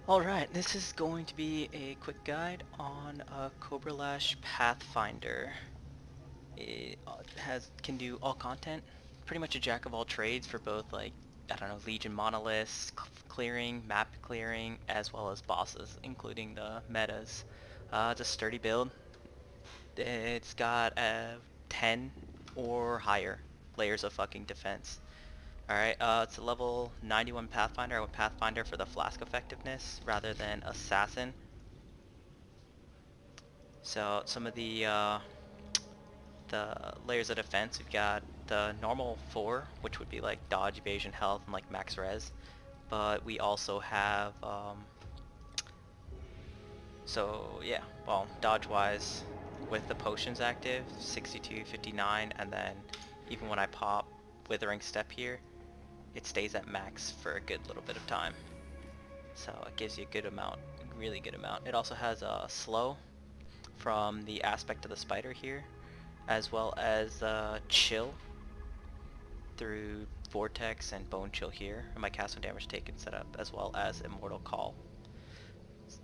Alright, this is going to be a quick guide on Cobra Lash Pathfinder. It can do all content, pretty much a jack of all trades for both I don't know, Legion monoliths, clearing, map clearing, as well as bosses, including the metas. It's a sturdy build. It's got 10 or higher layers of fucking defense. Alright, it's a level 91 Pathfinder. I went Pathfinder for the flask effectiveness rather than Assassin. So some of the layers of defense, we've got the normal 4, which would be like dodge, evasion, health, and like max res. But we also have, so yeah, well, dodge-wise, with the potions active, 62, 59, and then even when I pop Withering Step here, it stays at max for a good little bit of time. So it gives you a good amount, really good amount. It also has a slow from the aspect of the spider here, as well as chill through vortex and bone chill here, and my cast when damage taken setup, as well as immortal call.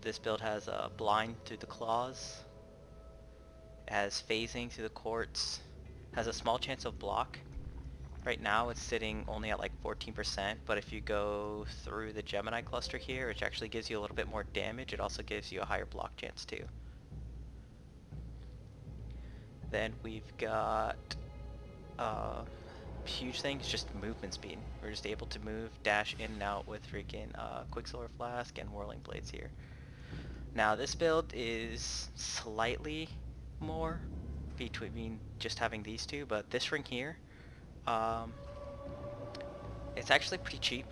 This build has a blind through the claws, has phasing through the quartz, has a small chance of block. Right now it's sitting only at like 14%, but if you go through the Gemini cluster here, which actually gives you a little bit more damage, it also gives you a higher block chance too. Then we've got huge thing is just movement speed. We're just able to move, dash in and out with freaking Quicksilver Flask and Whirling Blades here. Now this build is slightly more between just having these two, but this ring here, it's actually pretty cheap.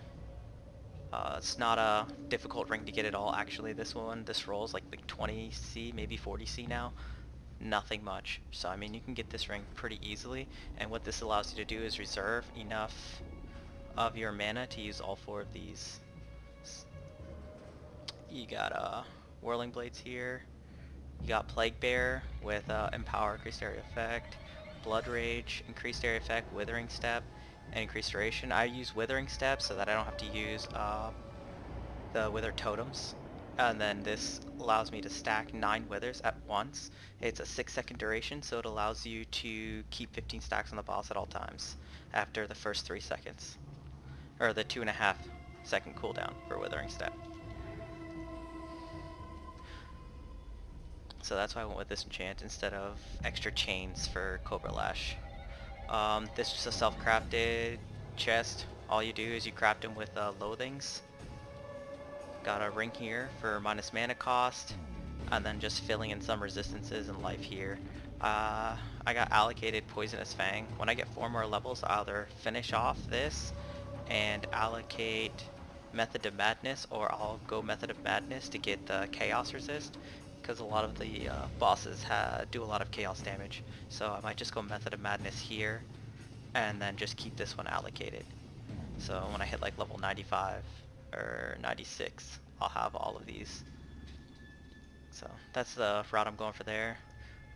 It's not a difficult ring to get at all. Actually, this rolls like 20C, maybe 40C now. Nothing much. So I mean, you can get this ring pretty easily, and what this allows you to do is reserve enough of your mana to use all 4 of these. You got Whirling Blades here. You got Plague Bear with Empower, increased area effect, Blood Rage, increased area effect, Withering Step, and increased duration. I use Withering Step so that I don't have to use the Wither Totems. And then this allows me to stack 9 withers at once. It's a 6-second duration, so it allows you to keep 15 stacks on the boss at all times after the first 3 seconds. Or the 2.5 second cooldown for Withering Step. So that's why I went with this enchant instead of extra chains for Cobra Lash. This is a self-crafted chest. All you do is you craft them with loathings. Got a ring here for minus mana cost, and then just filling in some resistances and life here. I got allocated Poisonous Fang. When I get 4 more levels, I'll either finish off this and allocate Method of Madness, or I'll go Method of Madness to get the Chaos Resist, because a lot of the bosses do a lot of chaos damage. So I might just go Method of Madness here, and then just keep this one allocated. So when I hit like level 95 or 96, I'll have all of these. So that's the route I'm going for there.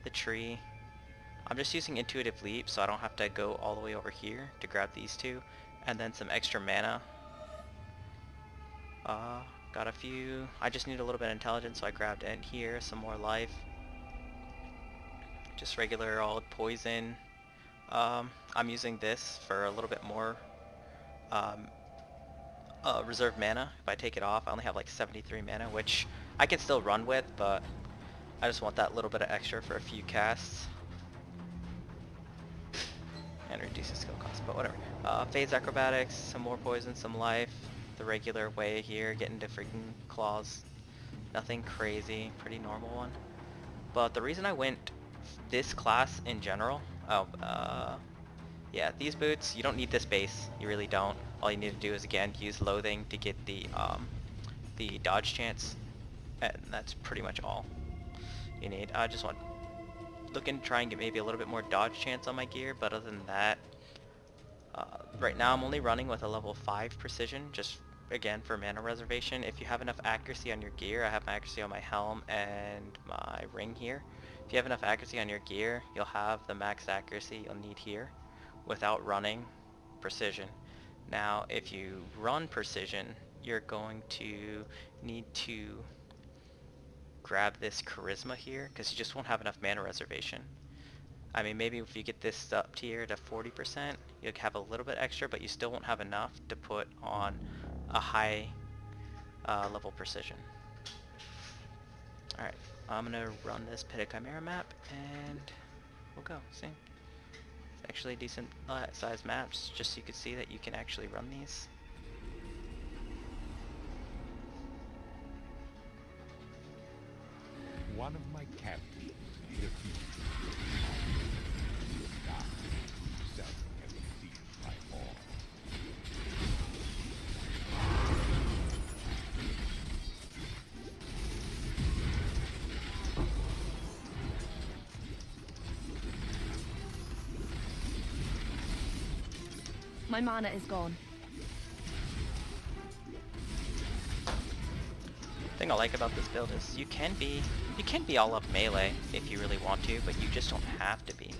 The tree, I'm just using Intuitive Leap so I don't have to go all the way over here to grab these two, and then some extra mana. Got a few. I just need a little bit of intelligence, so I grabbed it here, some more life. Just regular old poison. I'm using this for a little bit more reserve mana. If I take it off, I only have like 73 mana, which I can still run with, but I just want that little bit of extra for a few casts. And reduces skill cost, but whatever. Phase Acrobatics, some more poison, some life. The regular way here, getting to freaking claws. Nothing crazy, pretty normal one. But the reason I went this class in general, yeah, these boots, you don't need this base, you really don't. All you need to do is again use Loathing to get the dodge chance, and that's pretty much all you need. I just want looking to try and get maybe a little bit more dodge chance on my gear, but other than that, right now I'm only running with a level 5 precision, just again for mana reservation. If you have enough accuracy on your gear, I have my accuracy on my helm and my ring here. If you have enough accuracy on your gear, you'll have the max accuracy you'll need here without running precision. Now if you run precision, you're going to need to grab this charisma here, because you just won't have enough mana reservation. I mean, maybe if you get this up tier to 40%, you'll have a little bit extra, but you still won't have enough to put on a high level precision. Alright, I'm gonna run this Pitted Chimera map, and we'll go. See? It's actually decent sized maps, just so you can see that you can actually run these. One of my captains refused to die. Himself has sealed my fall. My mana is gone. The thing I like about this build is you can be all up melee if you really want to, but you just don't have to be,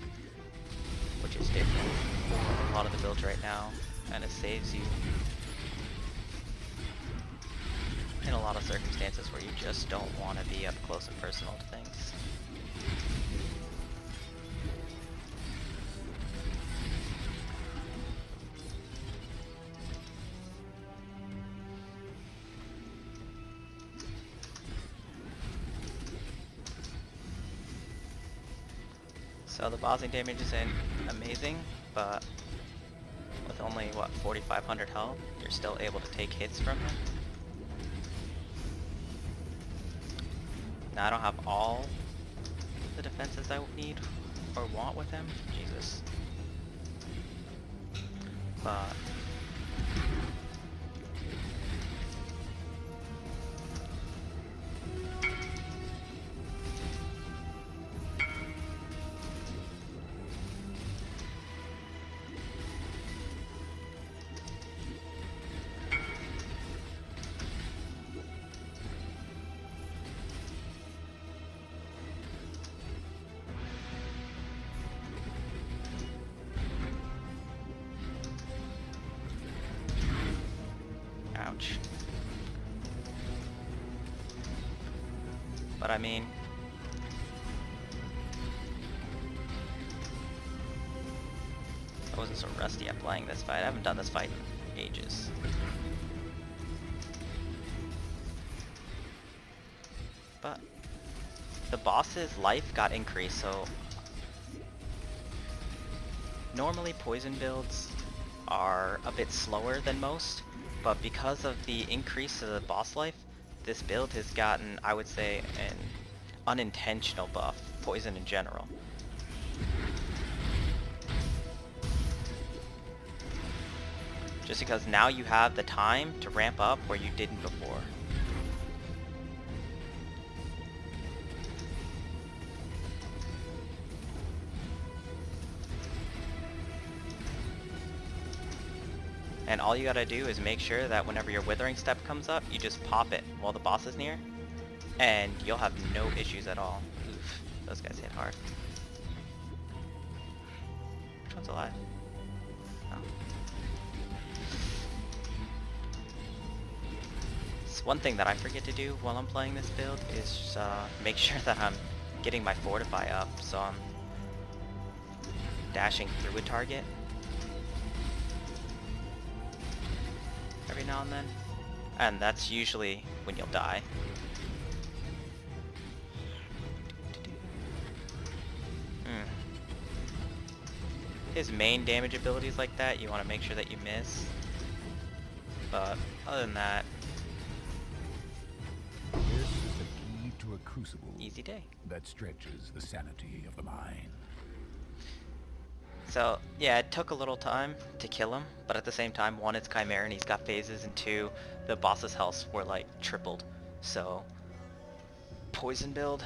which is different for a lot of the builds right now, and it saves you in a lot of circumstances where you just don't want to be up close and personal to things. So the bossing damage isn't amazing, but with only, what, 4,500 health, you're still able to take hits from him. Now I don't have all the defenses I need or want with him, Jesus. But ouch. But I mean, I wasn't so rusty at playing this fight. I haven't done this fight in ages. But the boss's life got increased, so normally poison builds are a bit slower than most, but because of the increase of the boss life, this build has gotten, I would say, an unintentional buff, poison in general. Just because now you have the time to ramp up where you didn't before. And all you gotta do is make sure that whenever your Withering Step comes up, you just pop it while the boss is near, and you'll have no issues at all. Oof, those guys hit hard. Which one's alive? Oh. So one thing that I forget to do while I'm playing this build is make sure that I'm getting my Fortify up, so I'm dashing through a target every now and then, and that's usually when you'll die. His main damage abilities like that, you want to make sure that you miss, but other than that, This is the key to a crucible easy day. that stretches the sanity of the mind. So yeah, it took a little time to kill him, but at the same time, one, it's Chimera and he's got phases, and two, the boss's health were like tripled. So poison build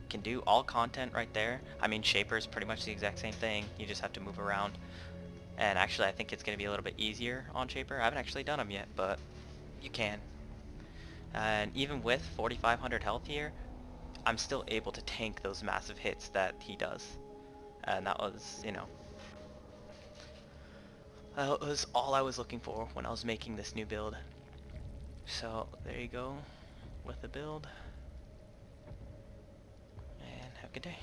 can do all content right there. I mean, Shaper is pretty much the exact same thing. You just have to move around. And actually, I think it's going to be a little bit easier on Shaper. I haven't actually done them yet, but you can. And even with 4,500 health here, I'm still able to tank those massive hits that he does. And that was, you know, that was all I was looking for when I was making this new build. So there you go with the build, and have a good day.